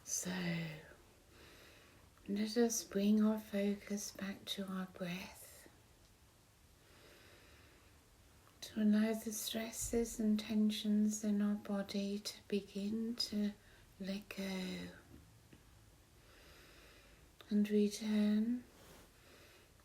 So let us bring our focus back to our breath, to allow the stresses and tensions in our body to begin to let go and return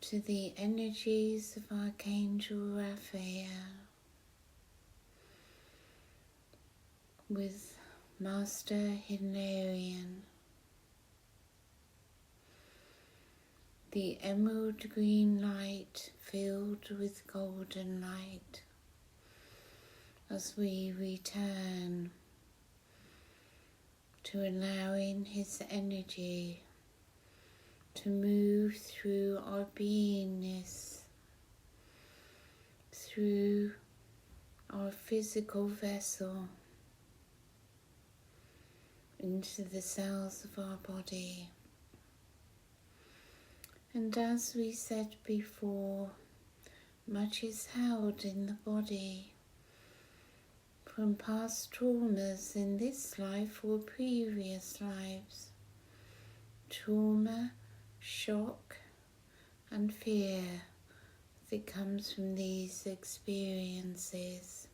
to the energies of Archangel Raphael with Master Hilarion, the emerald green light filled with golden light, as we return to allowing his energy to move through our beingness, through our physical vessel, into the cells of our body. And as we said before, much is held in the body from past traumas in this life or previous lives. Trauma, shock and fear that comes from these experiences.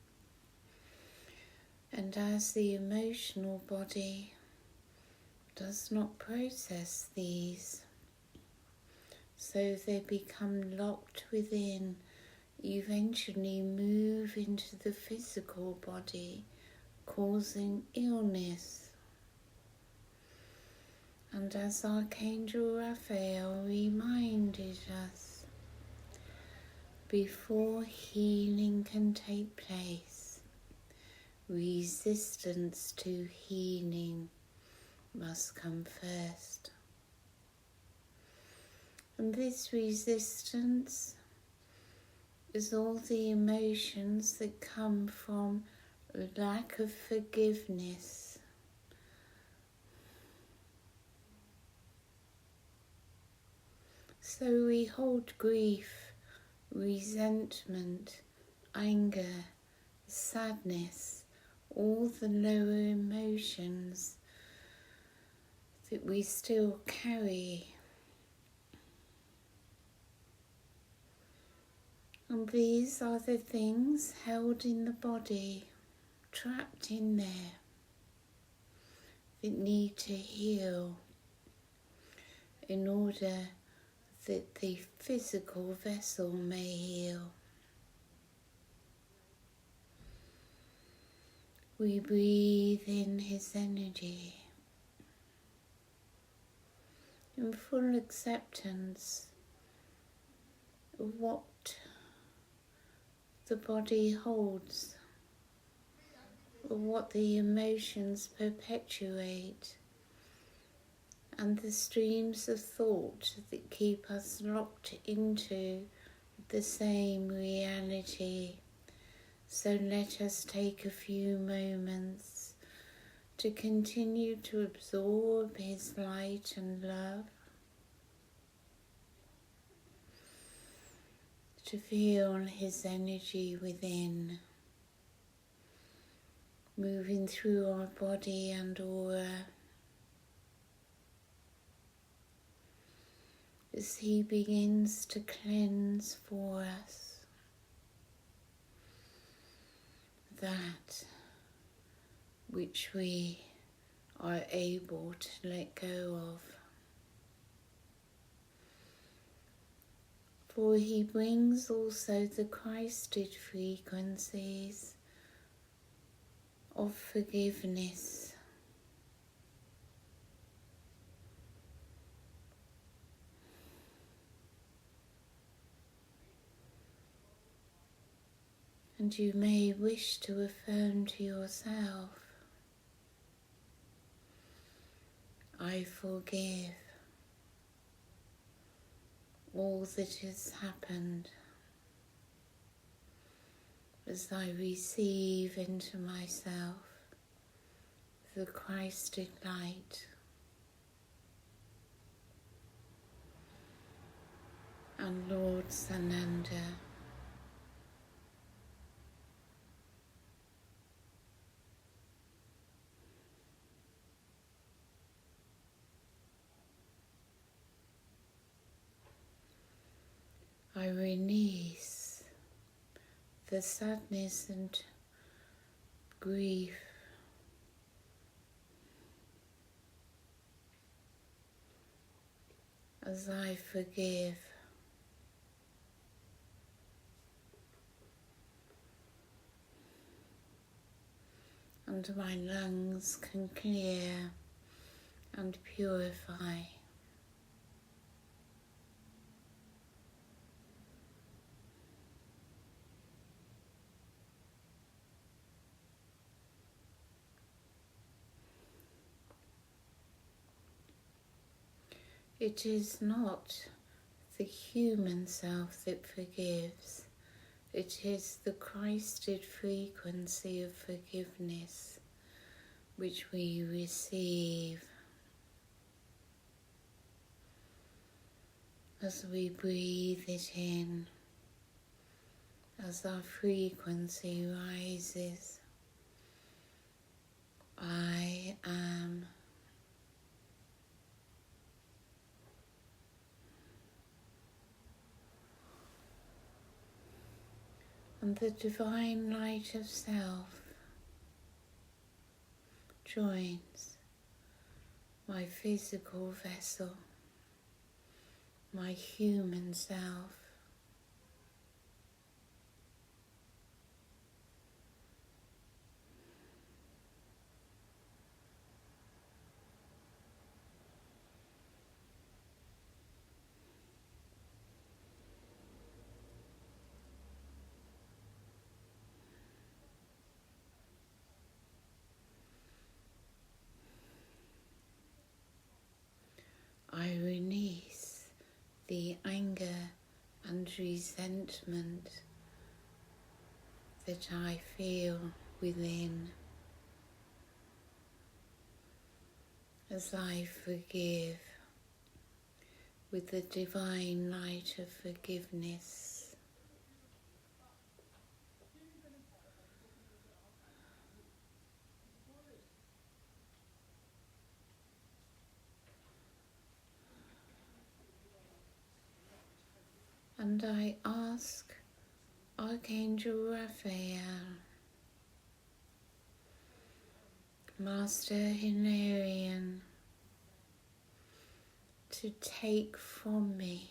And as the emotional body does not process these, so they become locked within, eventually move into the physical body, causing illness. And as Archangel Raphael reminded us, before healing can take place, resistance to healing must come first. And this resistance is all the emotions that come from lack of forgiveness. So we hold grief, resentment, anger, sadness, all the lower emotions that we still carry. And these are the things held in the body, trapped in there, that need to heal in order that the physical vessel may heal. We breathe in his energy in full acceptance of what the body holds, of what the emotions perpetuate, and the streams of thought that keep us locked into the same reality. So let us take a few moments to continue to absorb his light and love, to feel his energy within, moving through our body and aura, as he begins to cleanse for us that which we are able to let go of. For he brings also the Christed frequencies of forgiveness, and you may wish to affirm to yourself, I forgive all that has happened, as I receive into myself the Christed light and Lord Sananda. I release the sadness and grief as I forgive. And my lungs can clear and purify. It is not the human self that forgives. It is the Christed frequency of forgiveness which we receive as we breathe it in, as our frequency rises. I am. And the divine light of self joins my physical vessel, my human self. I release the anger and resentment that I feel within as I forgive with the divine light of forgiveness. And I ask Archangel Raphael, Master Hilarion, to take from me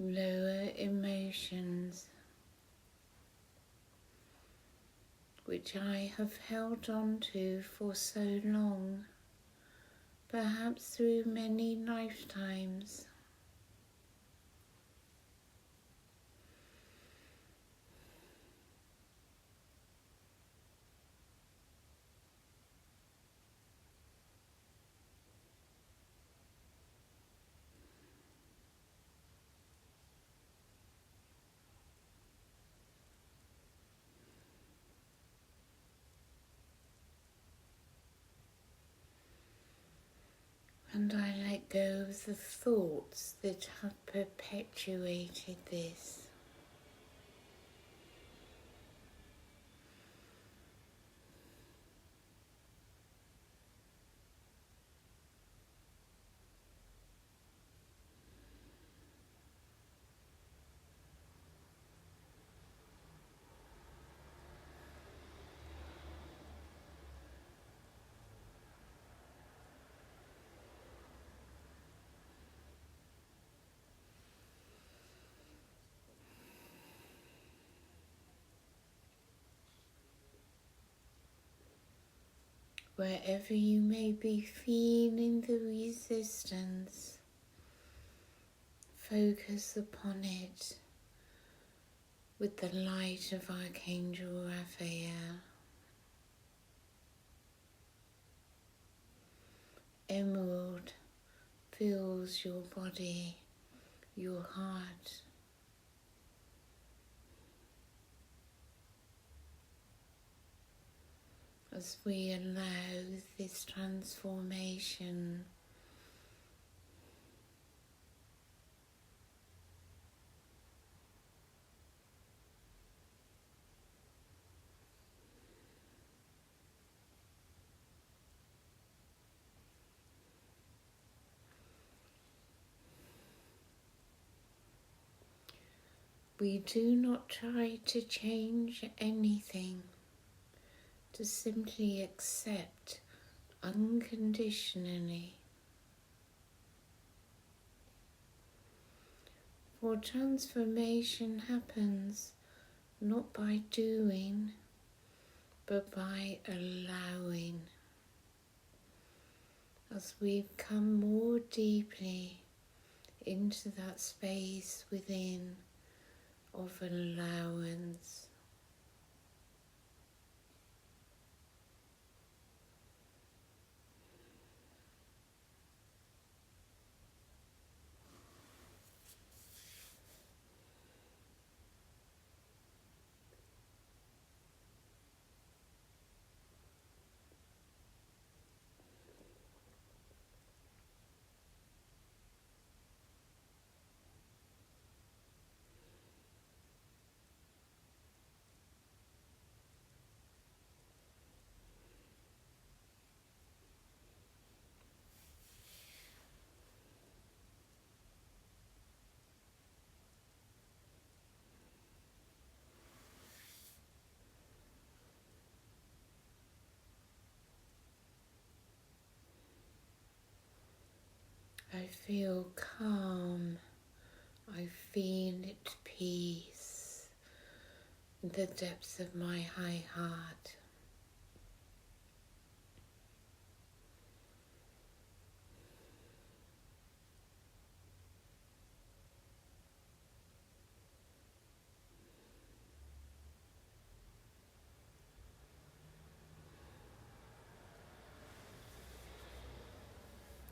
lower emotions which I have held on to for so long, perhaps through many lifetimes. And I let go of the thoughts that have perpetuated this. Wherever you may be feeling the resistance, focus upon it with the light of Archangel Raphael. Emerald fills your body, your heart. As we allow this transformation We do not try to change anything, to simply accept unconditionally. For transformation happens not by doing, but by allowing. As we come more deeply into that space within of allowance. I feel calm, I feel at peace in the depths of my high heart.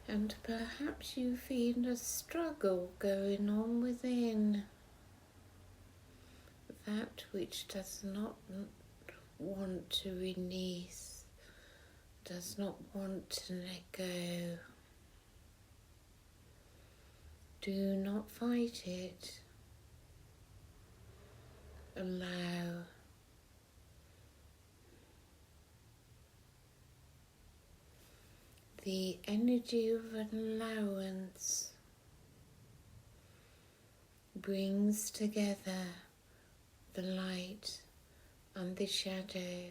And perhaps you feel a struggle going on within, that which does not want to release, does not want to let go. Do not fight it. Allow. The energy of allowance brings together the light and the shadow,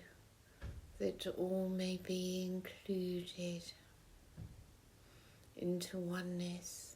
that all may be included into oneness.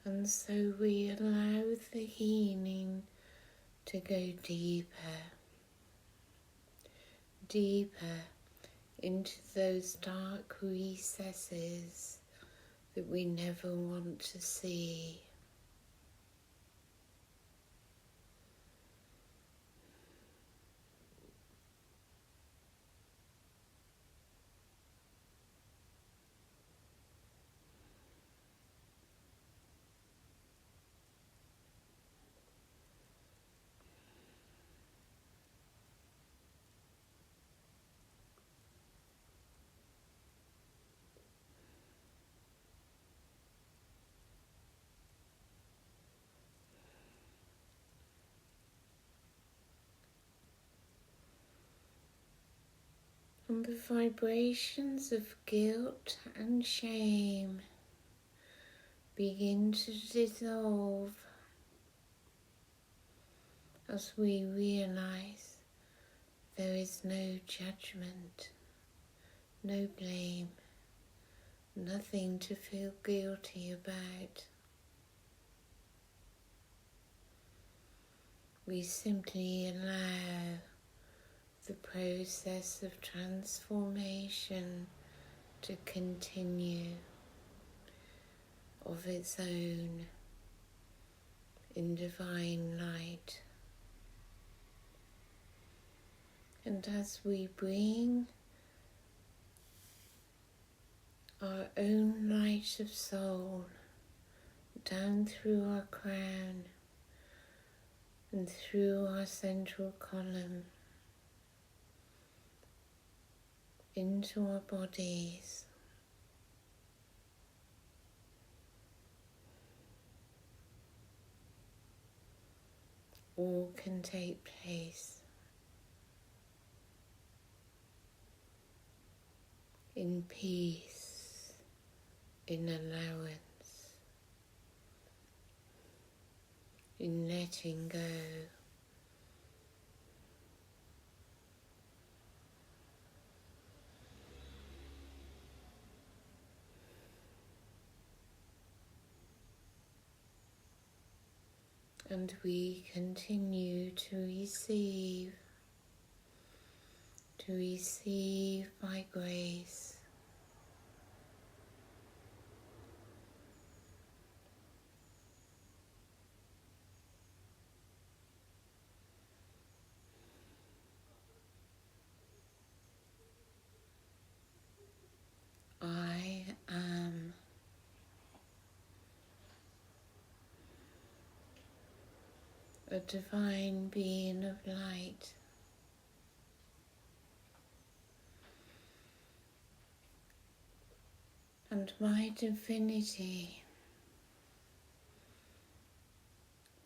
And so we allow the healing to go deeper, deeper into those dark recesses that we never want to see. And the vibrations of guilt and shame begin to dissolve as we realize there is no judgment, no blame, nothing to feel guilty about. We simply allow the process of transformation to continue of its own in divine light. And as we bring our own light of soul down through our crown and through our central column into our bodies, all can take place in peace, in allowance, in letting go. And we continue to receive by grace. I am a divine being of light. And my divinity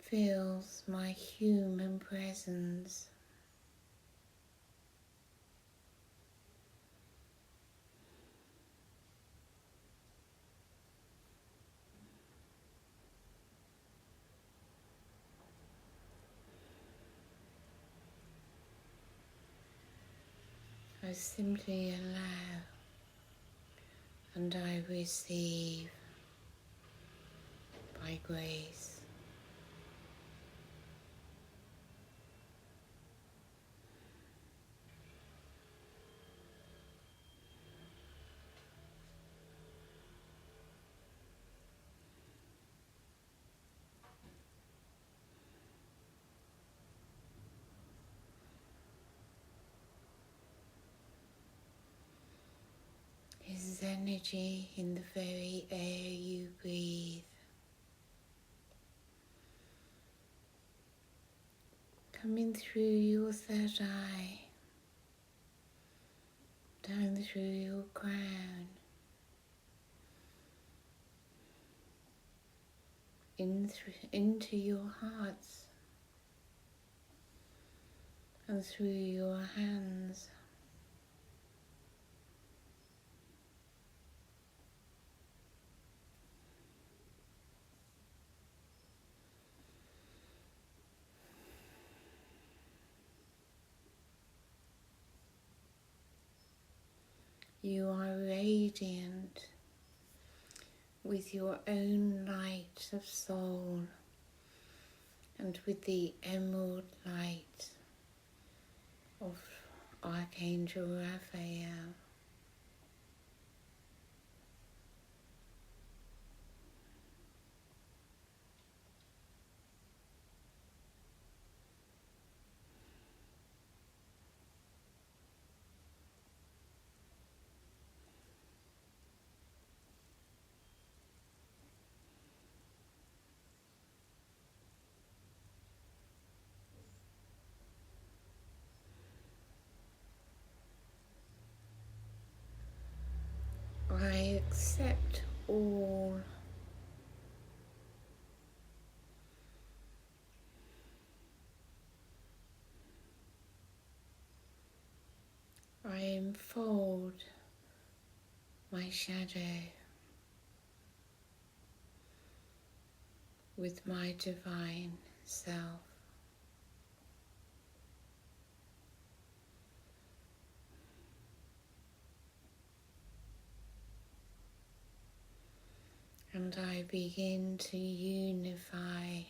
fills my human presence. I simply allow and I receive by grace. His energy in the very air you breathe, coming through your third eye, down through your crown, into your hearts, and through your hands. You are radiant with your own light of soul and with the emerald light of Archangel Raphael. I accept all. I enfold my shadow with my divine self. And I begin to unify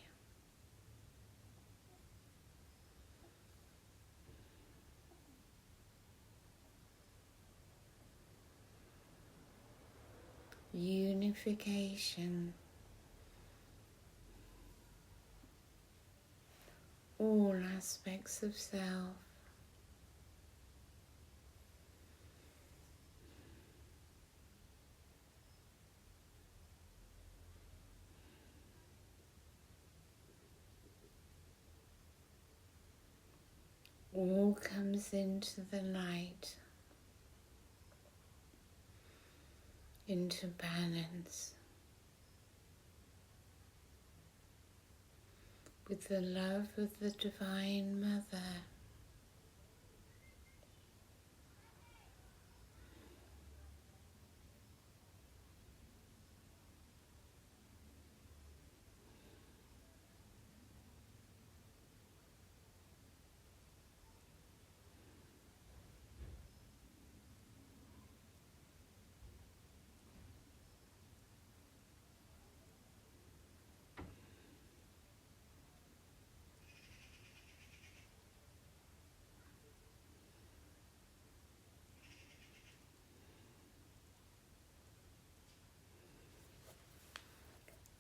unification all aspects of self. All comes into the light, into balance, with the love of the Divine Mother.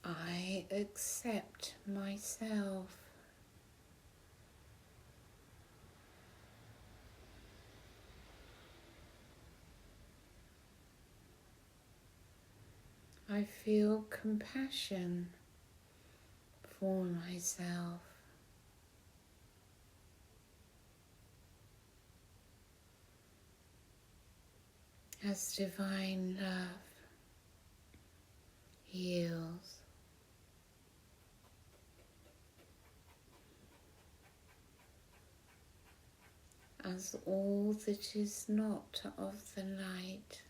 I accept myself. I feel compassion for myself. As divine love heals. As all that is not of the light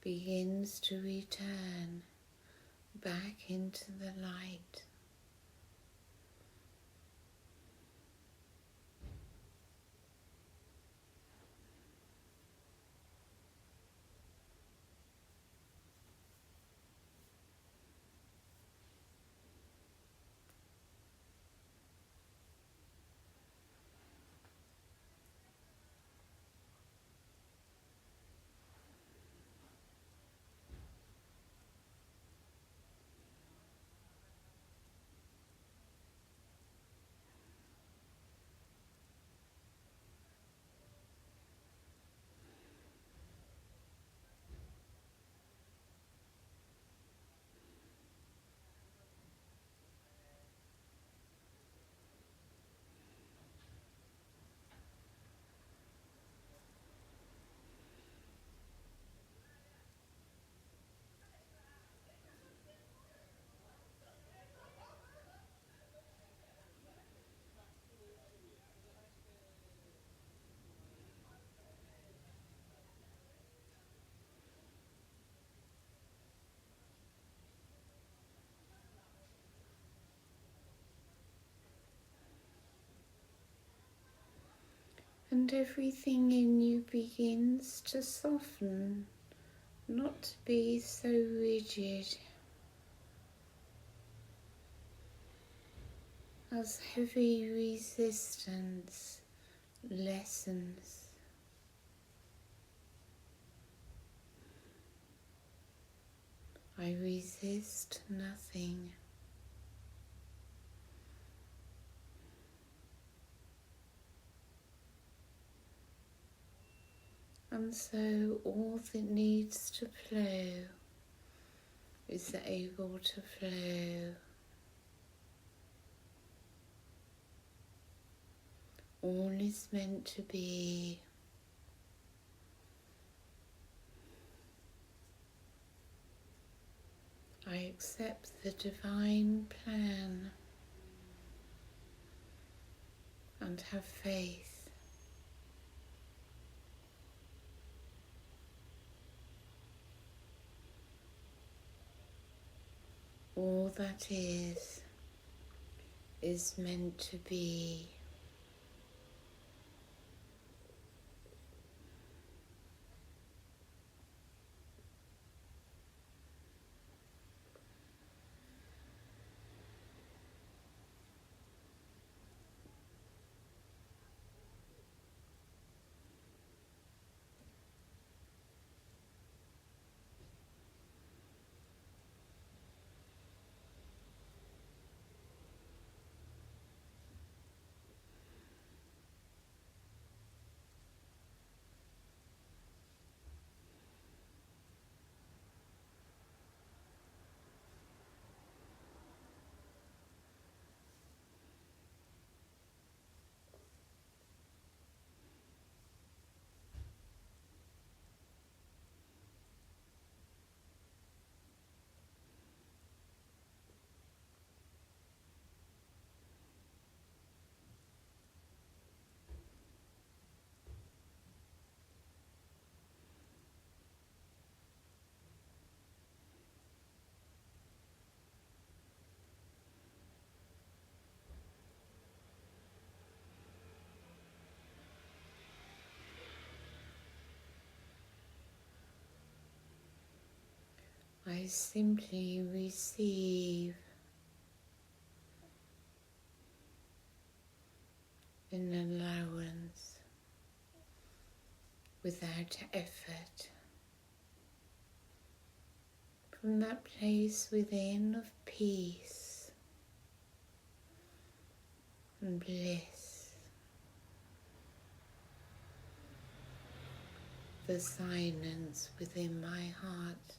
begins to return back into the light. And everything in you begins to soften, not to be so rigid, as heavy resistance lessens. I resist nothing. And so all that needs to flow is able to flow. All is meant to be. I accept the divine plan and have faith. All that is meant to be. I simply receive an allowance without effort from that place within of peace and bliss, the silence within my heart.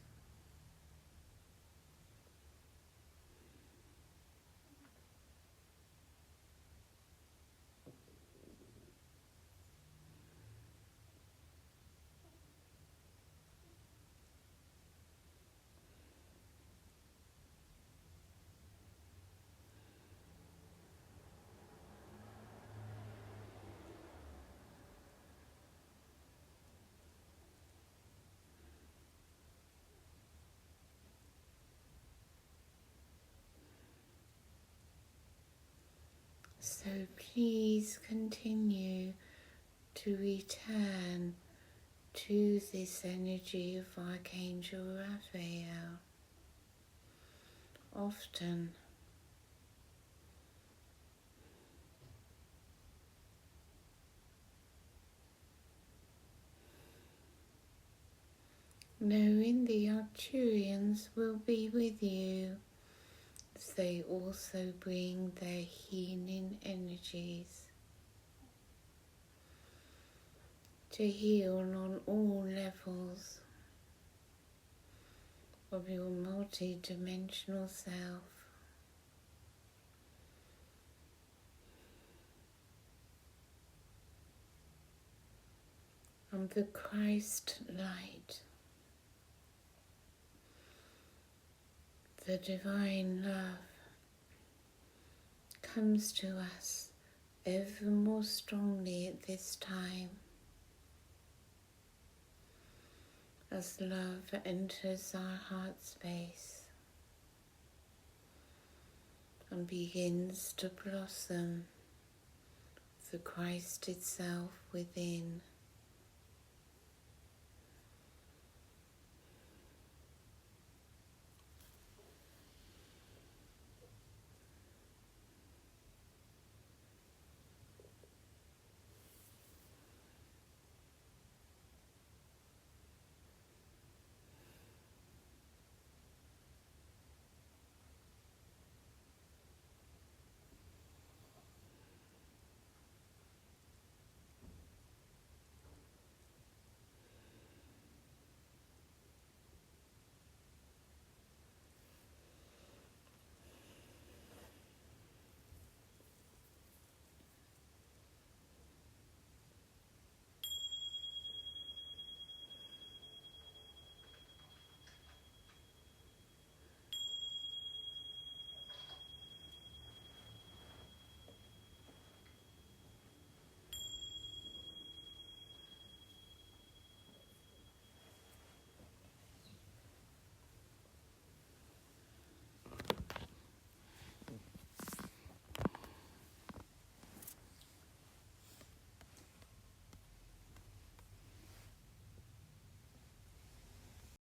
So please continue to return to this energy of Archangel Raphael often. Knowing the Arcturians will be with you as they also bring their healing energies to heal on all levels of your multi-dimensional self. And the Christ light, the divine love, comes to us ever more strongly at this time as love enters our heart space and begins to blossom the Christ itself within.